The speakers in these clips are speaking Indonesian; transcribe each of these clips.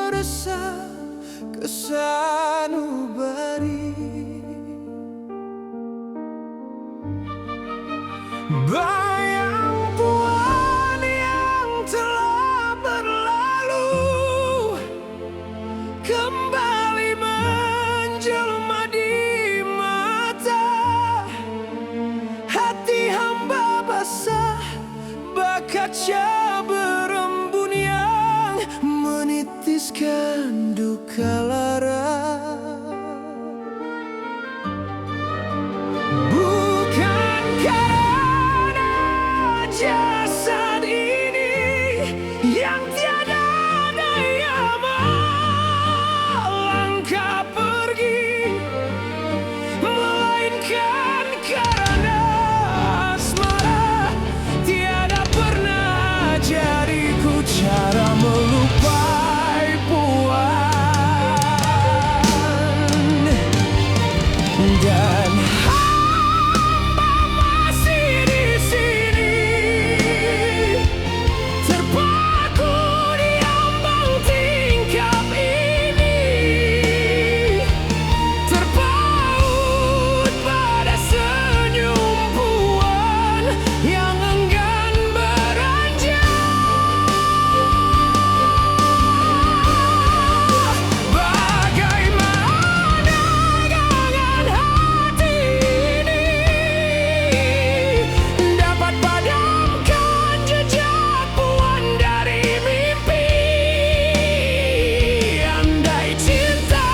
meresap ke sanubari. Bayang Tuhan yang telah berlalu kembali menjelma di mata. Hati hamba basah kaca berembun yang menitiskan duka lara. Bukan karena jasad ini yang tiada daya melangkah pergi, melainkan karena asmara tiada pernah jadiku cara melupai puan. Dan hamba masih di sini, terpaku di ambang tingkap ini, terpaut pada senyum puan yang enggan beranjak. Bagaimana gangan hati ini dapat padamkan jejak puan dari mimpi? Andai cinta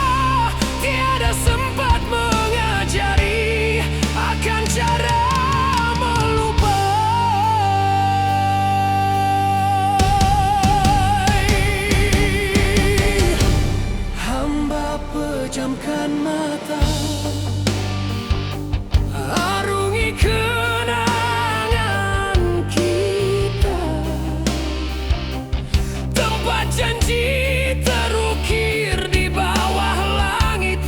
tiada sempat mengajari akan cara melupai. Hamba pejamkan mata, arungi kenangan kita, tempat janji terukir di bawah langit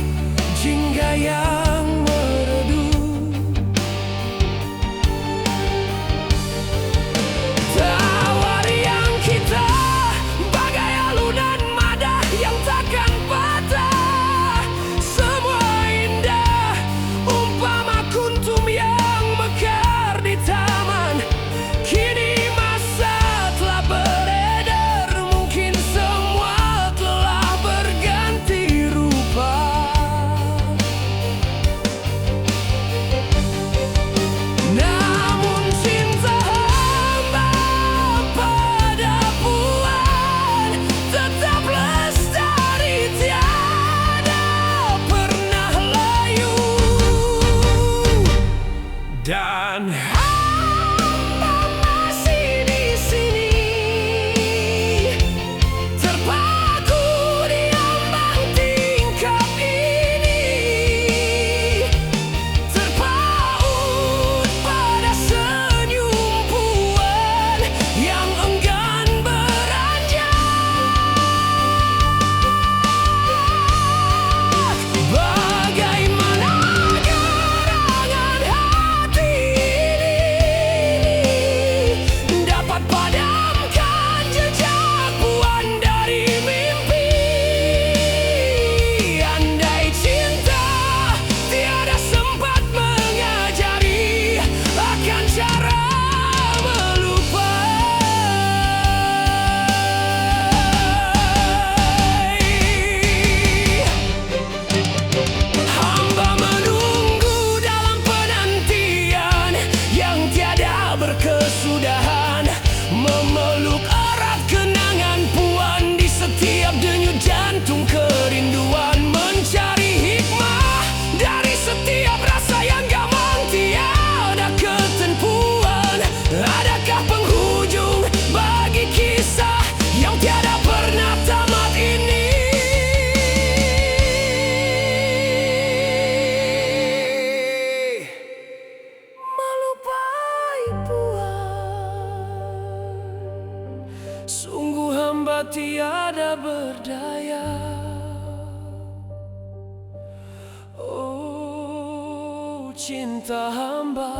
jingga yang meredup. Tawarian kita bagai alunan madah yang takkan patah. Semua indah umpama kuntum yang mekar di taman. Kini masa telah beredar, mungkin semua telah berganti rupa. Namun cinta hamba pada puan tetap lestari, tiada pernah layu. Dan hamba masih di sini, terpaku di ambang tingkap ini, terpaut pada senyum puan yang enggan beranjak. Bagaimana gerangan hati ini dapat padamkan jejak puan dari mimpi? Andai cinta tiada sempat mengajari akan cara melupai. Hamba menunggu dalam penantian yang tiada berkesudahan, memeluk erat kenangan puan di setiap denyut jantung kerinduan, mencari hikmah dari setiap rasa yang gamang. Tiada ketentuan, adakah penghujung bagi kisah yang tiada pernah tamat ini? Melupai puan, sungguh hamba tiada berdaya. Oh, cinta hamba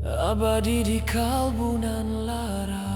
abadi di kalbu nan lara.